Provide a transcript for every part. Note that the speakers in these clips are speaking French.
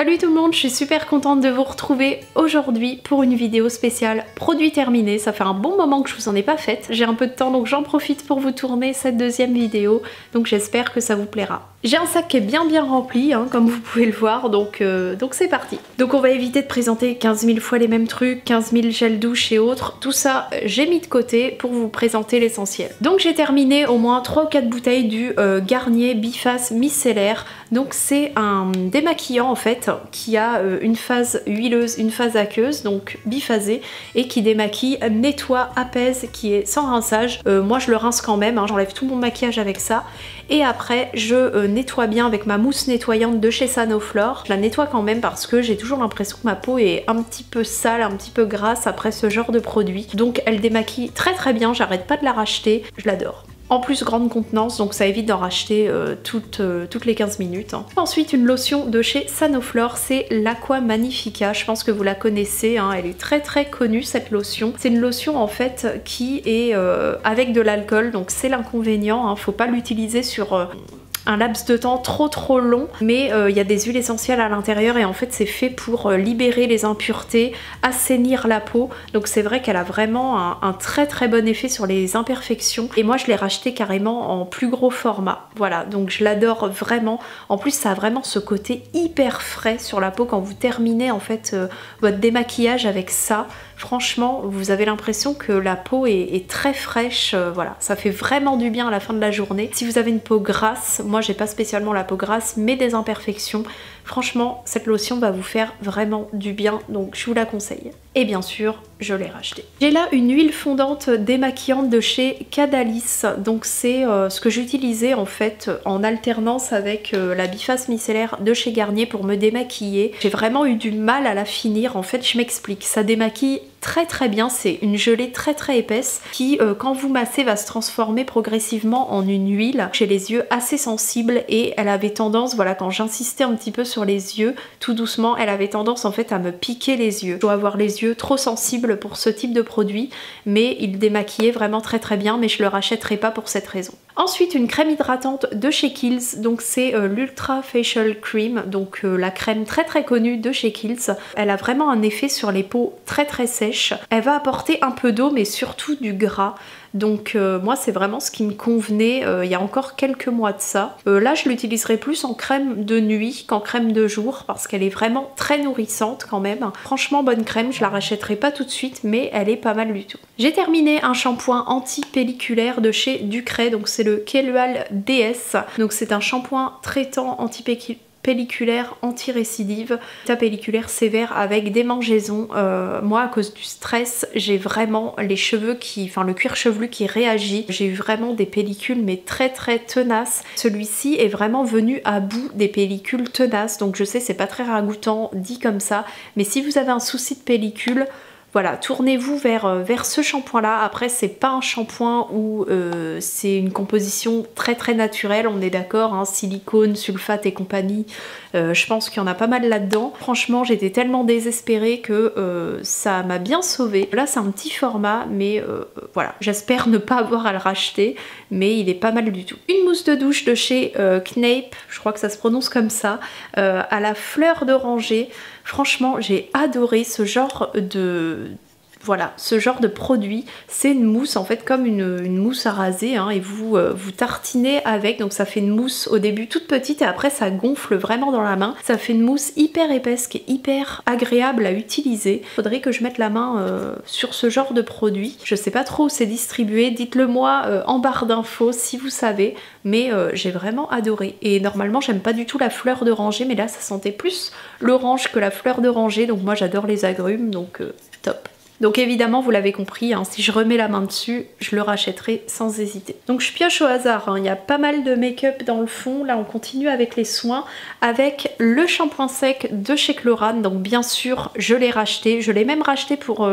Salut tout le monde, je suis super contente de vous retrouver aujourd'hui pour une vidéo spéciale produit terminé. Ça fait un bon moment que je vous en ai pas faite. J'ai un peu de temps donc j'en profite pour vous tourner cette deuxième vidéo. Donc j'espère que ça vous plaira. J'ai un sac qui est bien rempli, hein, comme vous pouvez le voir, donc c'est parti. Donc on va éviter de présenter 15 000 fois les mêmes trucs, 15 000 gels douche et autres. Tout ça, j'ai mis de côté pour vous présenter l'essentiel. Donc j'ai terminé au moins 3 ou 4 bouteilles du Garnier Biface Micellaire. Donc c'est un démaquillant en fait qui a une phase huileuse, une phase aqueuse, donc biphasée, et qui démaquille, nettoie, apaise, qui est sans rinçage. Moi je le rince quand même, hein, j'enlève tout mon maquillage avec ça. Et après je nettoie bien avec ma mousse nettoyante de chez Sanoflore. Je la nettoie quand même parce que j'ai toujours l'impression que ma peau est un petit peu sale, un petit peu grasse après ce genre de produit. Donc elle démaquille très bien, j'arrête pas de la racheter, je l'adore. En plus grande contenance, donc ça évite d'en racheter toutes les 15 minutes. Hein. Ensuite une lotion de chez Sanoflore, c'est l'Aqua Magnifica, je pense que vous la connaissez, hein. Elle est très connue cette lotion. C'est une lotion en fait qui est avec de l'alcool, donc c'est l'inconvénient, hein. Faut pas l'utiliser sur un laps de temps trop long, mais il y a des huiles essentielles à l'intérieur et en fait c'est fait pour libérer les impuretés, assainir la peau, donc c'est vrai qu'elle a vraiment un très bon effet sur les imperfections et moi je l'ai racheté carrément en plus gros format, voilà, donc je l'adore vraiment. En plus ça a vraiment ce côté hyper frais sur la peau quand vous terminez en fait votre démaquillage avec ça. Franchement, vous avez l'impression que la peau est très fraîche, voilà, ça fait vraiment du bien à la fin de la journée. Si vous avez une peau grasse, moi j'ai pas spécialement la peau grasse, mais des imperfections, franchement, cette lotion va vous faire vraiment du bien, donc je vous la conseille. Et bien sûr, je l'ai rachetée. J'ai là une huile fondante démaquillante de chez Cadalis, donc c'est ce que j'utilisais en fait en alternance avec la Biface Micellaire de chez Garnier pour me démaquiller. J'ai vraiment eu du mal à la finir, en fait je m'explique, ça démaquille très bien, c'est une gelée très épaisse qui quand vous massez va se transformer progressivement en une huile. J'ai les yeux assez sensibles et elle avait tendance, voilà, quand j'insistais un petit peu sur les yeux, tout doucement, elle avait tendance en fait à me piquer les yeux. Je dois avoir les yeux trop sensibles pour ce type de produit, mais il démaquillait vraiment très bien, mais je le rachèterai pas pour cette raison. Ensuite une crème hydratante de chez Kiehl's, donc c'est l'Ultra Facial Cream, donc la crème très connue de chez Kiehl's. Elle a vraiment un effet sur les peaux très sèches. Elle va apporter un peu d'eau mais surtout du gras. Donc moi c'est vraiment ce qui me convenait il y a encore quelques mois de ça. Là je l'utiliserai plus en crème de nuit qu'en crème de jour parce qu'elle est vraiment très nourrissante quand même. Franchement bonne crème, je la rachèterai pas tout de suite mais elle est pas mal du tout. J'ai terminé un shampoing anti-pelliculaire de chez Ducray, donc c'est le Kelual DS. Donc c'est un shampoing traitant anti-pelliculaire anti-récidive, ta pelliculaire sévère avec des mangeaisons. Moi à cause du stress j'ai vraiment les cheveux enfin le cuir chevelu qui réagit. J'ai eu vraiment des pellicules mais très tenaces. Celui-ci est vraiment venu à bout des pellicules tenaces, donc je sais c'est pas très ragoûtant dit comme ça, mais si vous avez un souci de pellicule, voilà, tournez-vous vers ce shampoing là. Après c'est pas un shampoing où c'est une composition très naturelle, on est d'accord, hein, silicone, sulfate et compagnie, je pense qu'il y en a pas mal là-dedans. Franchement j'étais tellement désespérée que ça m'a bien sauvée. Là c'est un petit format mais voilà, j'espère ne pas avoir à le racheter, mais il est pas mal du tout. Une mousse de douche de chez Kneip, je crois que ça se prononce comme ça, à la fleur d'oranger. Franchement j'ai adoré ce genre de... Voilà, ce genre de produit, c'est une mousse en fait comme une mousse à raser, hein, et vous tartinez avec, donc ça fait une mousse au début toute petite et après ça gonfle vraiment dans la main. Ça fait une mousse hyper épaisse qui est hyper agréable à utiliser. Faudrait que je mette la main sur ce genre de produit. Je sais pas trop où c'est distribué, dites-le moi en barre d'infos si vous savez, mais j'ai vraiment adoré. Et normalement j'aime pas du tout la fleur d'oranger, mais là ça sentait plus l'orange que la fleur d'oranger, donc moi j'adore les agrumes, donc top. Donc évidemment vous l'avez compris, hein, si je remets la main dessus, je le rachèterai sans hésiter. Donc je pioche au hasard, hein, il y a pas mal de make-up dans le fond. Là on continue avec les soins, avec le shampoing sec de chez Chlorane. Donc bien sûr je l'ai racheté, je l'ai même racheté pour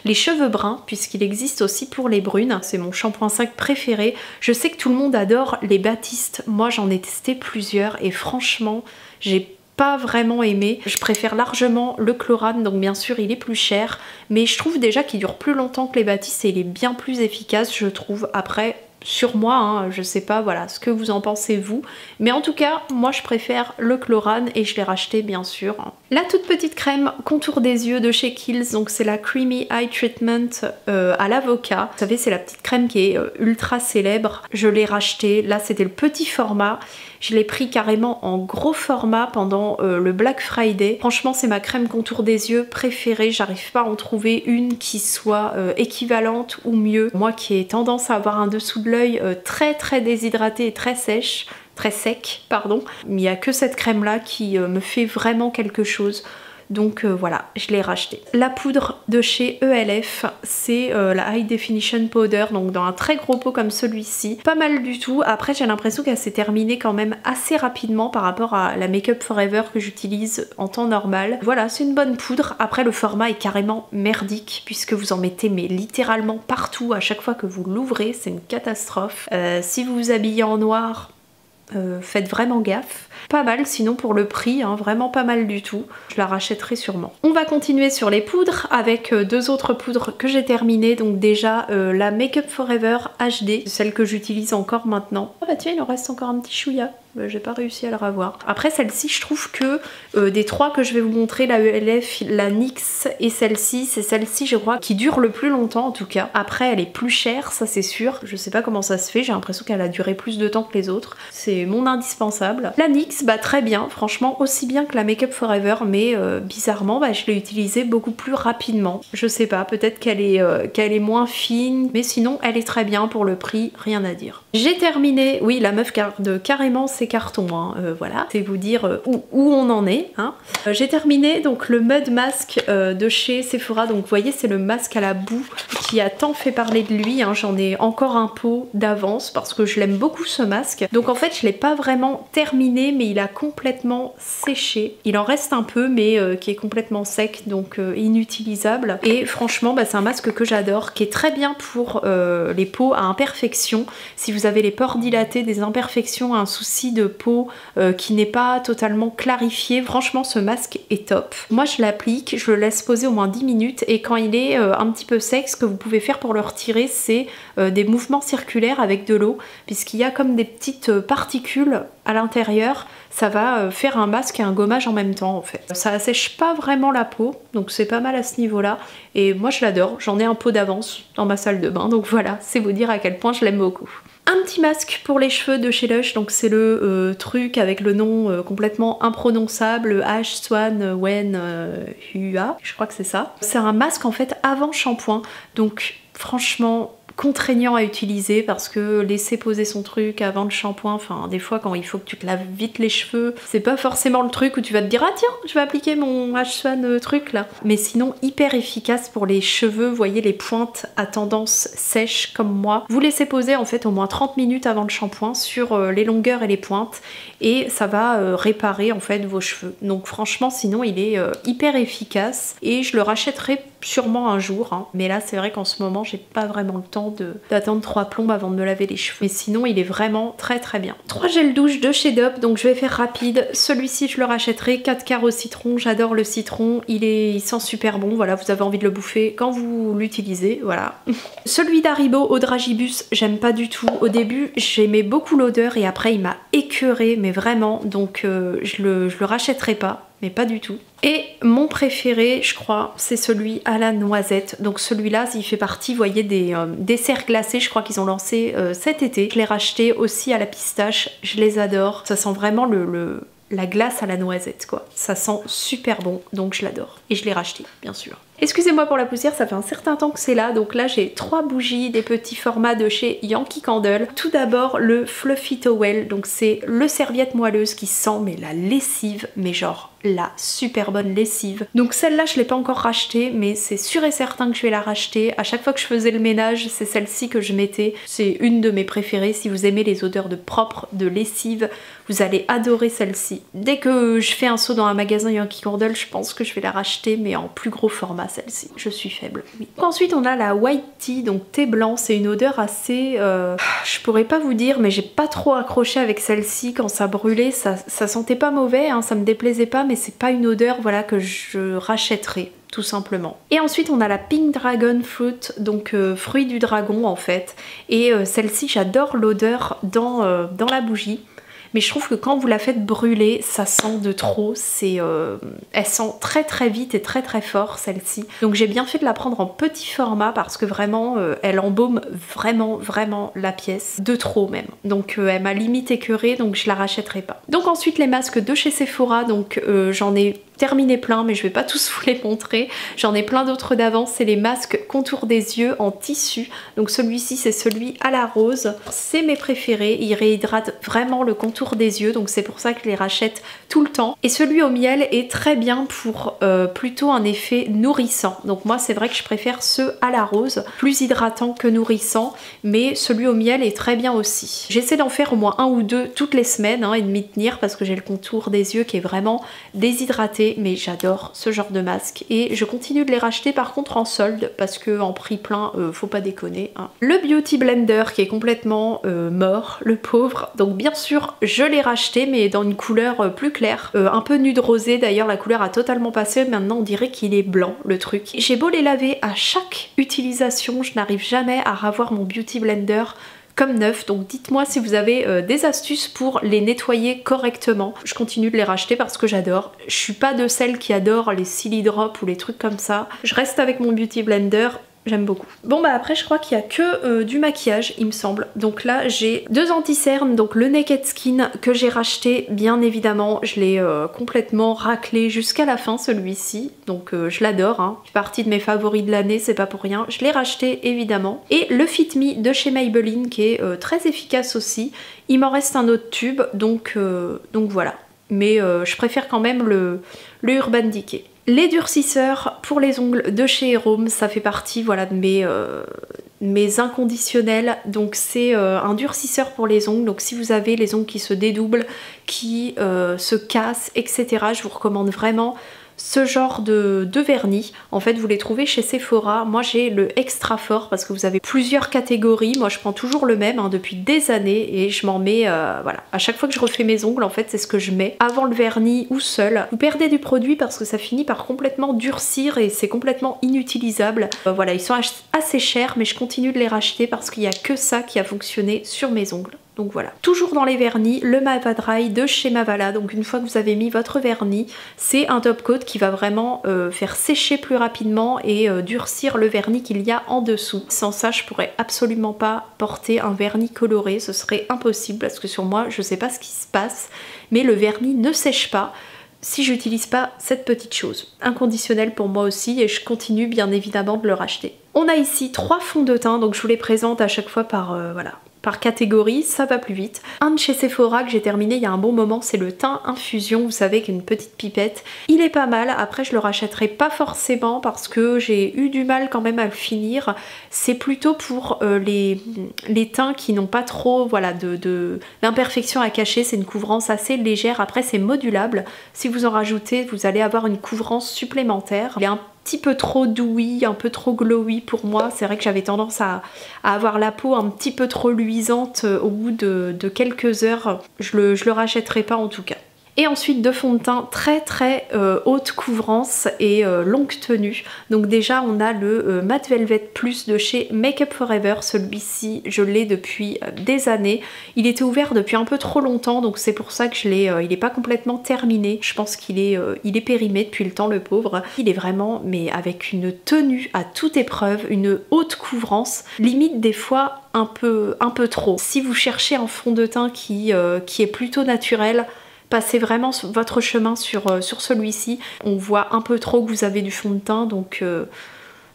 les cheveux bruns, puisqu'il existe aussi pour les brunes. C'est mon shampoing sec préféré. Je sais que tout le monde adore les Batiste, moi j'en ai testé plusieurs et franchement j'ai pas vraiment aimé. Je préfère largement le Chlorane, donc bien sûr il est plus cher, mais je trouve déjà qu'il dure plus longtemps que les Batiste et il est bien plus efficace je trouve. Après sur moi, hein, je sais pas voilà ce que vous en pensez vous, mais en tout cas moi je préfère le Chlorane et je l'ai racheté bien sûr. La toute petite crème contour des yeux de chez Kiehl's, donc c'est la Creamy Eye Treatment à l'avocat. Vous savez c'est la petite crème qui est ultra célèbre, je l'ai racheté, là c'était le petit format, je l'ai pris carrément en gros format pendant le Black Friday. Franchement c'est ma crème contour des yeux préférée, j'arrive pas à en trouver une qui soit équivalente ou mieux. Moi qui ai tendance à avoir un dessous de l'œil très déshydraté et très sèche, très sec, pardon. Il n'y a que cette crème là qui me fait vraiment quelque chose. Donc voilà, je l'ai racheté. La poudre de chez ELF, c'est la High Definition Powder, donc dans un très gros pot comme celui-ci. Pas mal du tout. Après j'ai l'impression qu'elle s'est terminée quand même assez rapidement par rapport à la Make Up Forever que j'utilise en temps normal. Voilà, c'est une bonne poudre. Après le format est carrément merdique puisque vous en mettez mais littéralement partout à chaque fois que vous l'ouvrez, c'est une catastrophe. Si vous vous habillez en noir, faites vraiment gaffe. Pas mal sinon pour le prix, hein, vraiment pas mal du tout. Je la rachèterai sûrement. On va continuer sur les poudres avec deux autres poudres que j'ai terminées. Donc déjà la Make Up Forever HD, celle que j'utilise encore maintenant. Ah bah tiens, il en reste encore un petit chouïa. J'ai pas réussi à le revoir. Après celle-ci je trouve que des trois que je vais vous montrer, la ELF, la NYX et celle-ci, c'est celle-ci je crois qui dure le plus longtemps en tout cas. Après elle est plus chère, ça c'est sûr. Je sais pas comment ça se fait, j'ai l'impression qu'elle a duré plus de temps que les autres. C'est mon indispensable. La NYX, bah très bien, franchement aussi bien que la Make Up Forever, mais bizarrement bah, je l'ai utilisée beaucoup plus rapidement. Je sais pas, peut-être qu'elle est moins fine, mais sinon elle est très bien pour le prix, rien à dire. J'ai terminé, oui la meuf garde carrément ses cartons, hein, voilà, c'est vous dire où on en est. Hein. J'ai terminé donc le Mud Mask de chez Sephora, donc vous voyez c'est le masque à la boue qui a tant fait parler de lui, hein. J'en ai encore un pot d'avance parce que je l'aime beaucoup ce masque. Donc en fait je l'ai pas vraiment terminé mais il a complètement séché. Il en reste un peu mais qui est complètement sec donc inutilisable. Et franchement bah, c'est un masque que j'adore, qui est très bien pour les peaux à imperfection. Si vous avez les pores dilatés, des imperfections, un souci de peau qui n'est pas totalement clarifié, franchement ce masque est top. Moi je l'applique, je le laisse poser au moins 10 minutes et quand il est un petit peu sec, ce que vous pouvez faire pour le retirer c'est des mouvements circulaires avec de l'eau, puisqu'il y a comme des petites particules à l'intérieur, ça va faire un masque et un gommage en même temps en fait. Ça assèche pas vraiment la peau, donc c'est pas mal à ce niveau là et moi je l'adore, j'en ai un pot d'avance dans ma salle de bain, donc voilà, c'est vous dire à quel point je l'aime beaucoup. Un petit masque pour les cheveux de chez Lush, donc c'est le truc avec le nom complètement imprononçable, H Swan Wen Hua, je crois que c'est ça. C'est un masque en fait avant shampoing, donc franchement contraignant à utiliser parce que laisser poser son truc avant le shampoing, enfin des fois quand il faut que tu te laves vite les cheveux, c'est pas forcément le truc où tu vas te dire ah tiens je vais appliquer mon H-Swan truc là. Mais sinon hyper efficace pour les cheveux, vous voyez les pointes à tendance sèche comme moi. Vous laissez poser en fait au moins 30 minutes avant le shampoing sur les longueurs et les pointes et ça va réparer en fait vos cheveux. Donc franchement sinon il est hyper efficace et je le rachèterai sûrement un jour, hein. Mais là c'est vrai qu'en ce moment j'ai pas vraiment le temps d'attendre 3 plombes avant de me laver les cheveux. Mais sinon il est vraiment très bien. 3 gels douche de chez Dove, donc je vais faire rapide. Celui-ci je le rachèterai, 4 quarts au citron, j'adore le citron, il sent super bon, voilà, vous avez envie de le bouffer quand vous l'utilisez, voilà. Celui d'Haribo au Dragibus, j'aime pas du tout. Au début j'aimais beaucoup l'odeur et après il m'a écœuré, mais vraiment, donc je le rachèterai pas. Mais pas du tout. Et mon préféré, je crois, c'est celui à la noisette. Donc celui-là, il fait partie, vous voyez, des desserts glacés, je crois qu'ils ont lancé cet été. Je l'ai racheté aussi à la pistache, je les adore. Ça sent vraiment la glace à la noisette, quoi. Ça sent super bon, donc je l'adore. Et je l'ai racheté, bien sûr. Excusez-moi pour la poussière, ça fait un certain temps que c'est là, donc là j'ai 3 bougies, des petits formats de chez Yankee Candle. Tout d'abord le Fluffy Towel, donc c'est le serviette moelleuse qui sent mais la lessive, mais genre la super bonne lessive. Donc celle-là je l'ai pas encore rachetée, mais c'est sûr et certain que je vais la racheter. À chaque fois que je faisais le ménage, c'est celle-ci que je mettais. C'est une de mes préférées. Si vous aimez les odeurs de propre, de lessive, vous allez adorer celle-ci. Dès que je fais un saut dans un magasin Yankee Candle, je pense que je vais la racheter, mais en plus gros format pas celle-ci, je suis faible, oui. Ensuite on a la white tea, donc thé blanc, c'est une odeur assez... je pourrais pas vous dire, mais j'ai pas trop accroché avec celle-ci. Quand ça brûlait, ça sentait pas mauvais, hein, ça me déplaisait pas, mais c'est pas une odeur voilà, que je rachèterais. Tout simplement. Et ensuite on a la Pink Dragon Fruit, donc fruit du dragon en fait. Et celle-ci j'adore l'odeur dans la bougie. Mais je trouve que quand vous la faites brûler, ça sent de trop. Elle sent très très vite et très très fort celle-ci. Donc j'ai bien fait de la prendre en petit format parce que vraiment elle embaume vraiment la pièce. De trop même. Donc elle m'a limite écœurée, donc je la rachèterai pas. Donc ensuite les masques de chez Sephora, donc j'en ai terminé plein mais je vais pas tous vous les montrer. J'en ai plein d'autres d'avance, c'est les masques contour des yeux en tissu. Donc celui-ci c'est celui à la rose. C'est mes préférés, il réhydrate vraiment le contour des yeux, donc c'est pour ça que je les rachète tout le temps. Et celui au miel est très bien pour plutôt un effet nourrissant. Donc moi c'est vrai que je préfère ceux à la rose, plus hydratant que nourrissant, mais celui au miel est très bien aussi. J'essaie d'en faire au moins un ou deux toutes les semaines hein, et de m'y tenir parce que j'ai le contour des yeux qui est vraiment déshydraté, mais j'adore ce genre de masque et je continue de les racheter par contre en solde parce que en prix plein faut pas déconner hein. Le Beauty Blender qui est complètement mort, le pauvre, donc bien sûr je l'ai racheté mais dans une couleur plus claire, un peu nude rosé d'ailleurs, la couleur a totalement passé, maintenant on dirait qu'il est blanc le truc. J'ai beau les laver à chaque utilisation, je n'arrive jamais à ravoir mon Beauty Blender comme neuf, donc dites-moi si vous avez des astuces pour les nettoyer correctement. Je continue de les racheter parce que j'adore. Je suis pas de celles qui adorent les Silly Drop ou les trucs comme ça. Je reste avec mon Beauty Blender. J'aime beaucoup. Bon bah après je crois qu'il y a que du maquillage il me semble. Donc là j'ai deux anti-cernes, donc le Naked Skin que j'ai racheté bien évidemment. Je l'ai complètement raclé jusqu'à la fin celui-ci. Donc je l'adore, hein. Il fait partie de mes favoris de l'année, c'est pas pour rien. Je l'ai racheté évidemment. Et le Fit Me de chez Maybelline qui est très efficace aussi. Il m'en reste un autre tube donc voilà. Mais je préfère quand même le Urban Decay. Les durcisseurs pour les ongles de chez Home, ça fait partie voilà, de mes inconditionnels. Donc c'est un durcisseur pour les ongles, donc si vous avez les ongles qui se dédoublent, qui se cassent, etc. je vous recommande vraiment ce genre de vernis. En fait vous les trouvez chez Sephora. Moi j'ai le extra fort parce que vous avez plusieurs catégories. Moi je prends toujours le même hein, depuis des années et je m'en mets voilà. À chaque fois que je refais mes ongles en fait c'est ce que je mets avant le vernis ou seul. Vous perdez du produit parce que ça finit par complètement durcir et c'est complètement inutilisable. Voilà, ils sont assez chers mais je continue de les racheter parce qu'il n'y a que ça qui a fonctionné sur mes ongles. Donc voilà. Toujours dans les vernis, le Mava Dry de chez Mavala. Donc une fois que vous avez mis votre vernis, c'est un top coat qui va vraiment faire sécher plus rapidement et durcir le vernis qu'il y a en dessous. Sans ça, je pourrais absolument pas porter un vernis coloré. Ce serait impossible parce que sur moi, je sais pas ce qui se passe, mais le vernis ne sèche pas si j'utilise pas cette petite chose. Inconditionnel pour moi aussi et je continue bien évidemment de le racheter. On a ici 3 fonds de teint, donc je vous les présente à chaque fois par voilà, par catégorie, ça va plus vite. Un de chez Sephora que j'ai terminé il y a un bon moment, c'est le teint infusion, vous savez, qu'une petite pipette. Il est pas mal, après je le rachèterai pas forcément parce que j'ai eu du mal quand même à le finir. C'est plutôt pour les teints qui n'ont pas trop voilà, d'imperfections à cacher, c'est une couvrance assez légère, après c'est modulable. Si vous en rajoutez, vous allez avoir une couvrance supplémentaire. Il est un petit peu trop dewy, un peu trop glowy pour moi. C'est vrai que j'avais tendance à avoir la peau un petit peu trop luisante au bout de quelques heures. Je le rachèterai pas en tout cas. Et ensuite de fond de teint très haute couvrance et longue tenue. Donc déjà on a le Matte Velvet Plus de chez Make Up For Ever. Celui-ci je l'ai depuis des années. Il était ouvert depuis un peu trop longtemps donc c'est pour ça que je l'ai. Il n'est pas complètement terminé. Je pense qu'il est périmé depuis le temps le pauvre. Il est vraiment mais avec une tenue à toute épreuve, une haute couvrance, limite des fois un peu trop. Si vous cherchez un fond de teint qui est plutôt naturel, passez vraiment votre chemin sur celui-ci. On voit un peu trop que vous avez du fond de teint, donc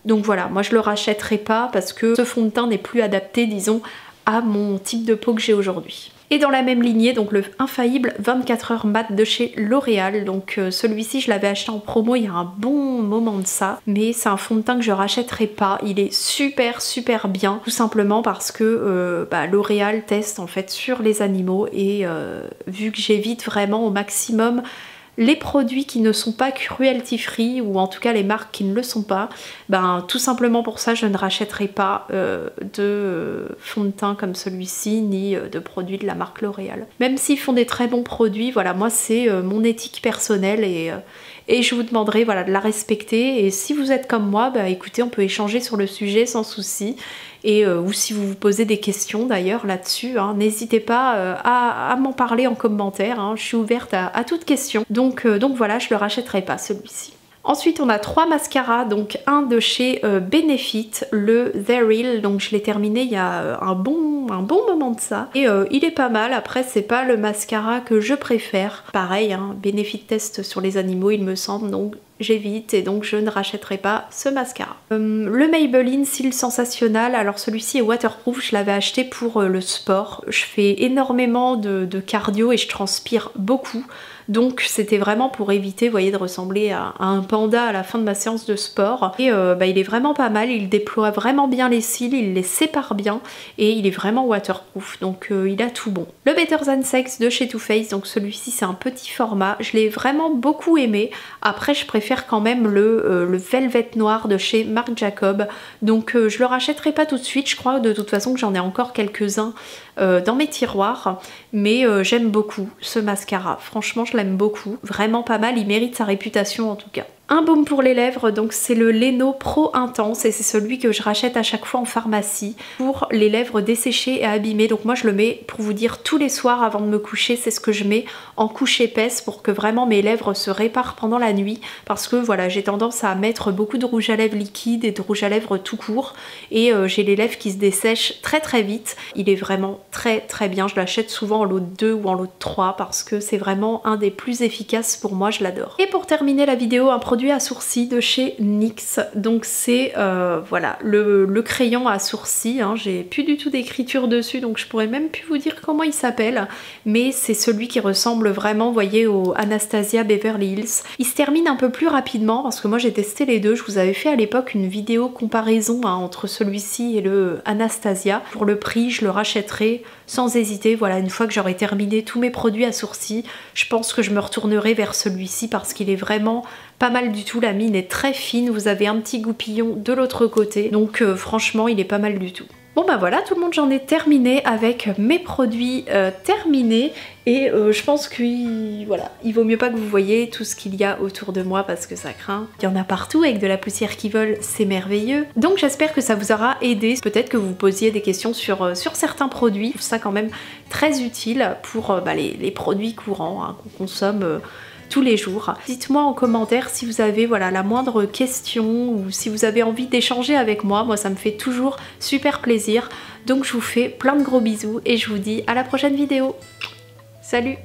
voilà, moi je le rachèterai pas parce que ce fond de teint n'est plus adapté, disons, à mon type de peau que j'ai aujourd'hui. Et dans la même lignée, donc le Infaillible 24 heures mat de chez L'Oréal. Donc celui-ci, je l'avais acheté en promo il y a un bon moment de ça. Mais c'est un fond de teint que je rachèterai pas. Il est super bien. Tout simplement parce que L'Oréal teste en fait sur les animaux. Et vu que j'évite vraiment au maximum Les produits qui ne sont pas cruelty free, ou en tout cas les marques qui ne le sont pas, ben tout simplement pour ça je ne rachèterai pas de fond de teint comme celui-ci, ni de produits de la marque L'Oréal. Même s'ils font des très bons produits, voilà, moi c'est mon éthique personnelle et je vous demanderai voilà, de la respecter. Et si vous êtes comme moi, bah écoutez, on peut échanger sur le sujet sans souci. Et ou si vous vous posez des questions d'ailleurs là-dessus, hein, n'hésitez pas à m'en parler en commentaire, hein, je suis ouverte à toute question. Donc voilà, je le rachèterai pas celui-ci. Ensuite on a 3 mascaras, donc un de chez Benefit, le They're Real, donc je l'ai terminé il y a un bon moment de ça. Et il est pas mal, après c'est pas le mascara que je préfère. Pareil, hein, Benefit test sur les animaux il me semble, donc j'évite et donc je ne rachèterai pas ce mascara. Le Maybelline Cils Sensationnel, alors celui-ci est waterproof, je l'avais acheté pour le sport. Je fais énormément de cardio et je transpire beaucoup. Donc c'était vraiment pour éviter, vous voyez, de ressembler à un panda à la fin de ma séance de sport. Et bah, il est vraiment pas mal, il déploie vraiment bien les cils, il les sépare bien et il est vraiment waterproof, donc il a tout bon. Le Better Than Sex de chez Too Faced, donc celui-ci c'est un petit format, je l'ai vraiment beaucoup aimé. Après je préfère quand même le Velvet Noir de chez Marc Jacob, donc je le rachèterai pas tout de suite, je crois de toute façon que j'en ai encore quelques-uns dans mes tiroirs, mais j'aime beaucoup ce mascara, franchement je l'aime beaucoup, vraiment pas mal, il mérite sa réputation en tout cas. Un baume pour les lèvres, donc c'est le Leno Pro Intense et c'est celui que je rachète à chaque fois en pharmacie pour les lèvres desséchées et abîmées. Donc moi je le mets, pour vous dire, tous les soirs avant de me coucher, c'est ce que je mets en couche épaisse pour que vraiment mes lèvres se réparent pendant la nuit, parce que voilà, j'ai tendance à mettre beaucoup de rouge à lèvres liquide et de rouge à lèvres tout court et j'ai les lèvres qui se dessèchent très vite. Il est vraiment très bien, je l'achète souvent en lot de 2 ou en lot de 3 parce que c'est vraiment un des plus efficaces pour moi, je l'adore. Et pour terminer la vidéo, un produit à sourcils de chez NYX, donc c'est voilà le crayon à sourcils, hein. J'ai plus du tout d'écriture dessus donc je pourrais même plus vous dire comment il s'appelle, mais c'est celui qui ressemble vraiment, vous voyez, au Anastasia Beverly Hills. Il se termine un peu plus rapidement parce que moi j'ai testé les deux, je vous avais fait à l'époque une vidéo comparaison hein, entre celui-ci et le Anastasia. Pour le prix je le rachèterai sans hésiter, voilà, une fois que j'aurai terminé tous mes produits à sourcils, je pense que je me retournerai vers celui-ci parce qu'il est vraiment pas mal du tout, la mine est très fine, vous avez un petit goupillon de l'autre côté, donc franchement il est pas mal du tout. Bon bah voilà tout le monde, j'en ai terminé avec mes produits terminés et je pense que voilà, il vaut mieux pas que vous voyez tout ce qu'il y a autour de moi parce que ça craint. Il y en a partout avec de la poussière qui vole, c'est merveilleux. Donc j'espère que ça vous aura aidé, peut-être que vous posiez des questions sur certains produits, je trouve ça quand même très utile pour les produits courants hein, qu'on consomme tous les jours. Dites-moi en commentaire si vous avez voilà, la moindre question ou si vous avez envie d'échanger avec moi. Moi ça me fait toujours super plaisir. Donc je vous fais plein de gros bisous et je vous dis à la prochaine vidéo. Salut!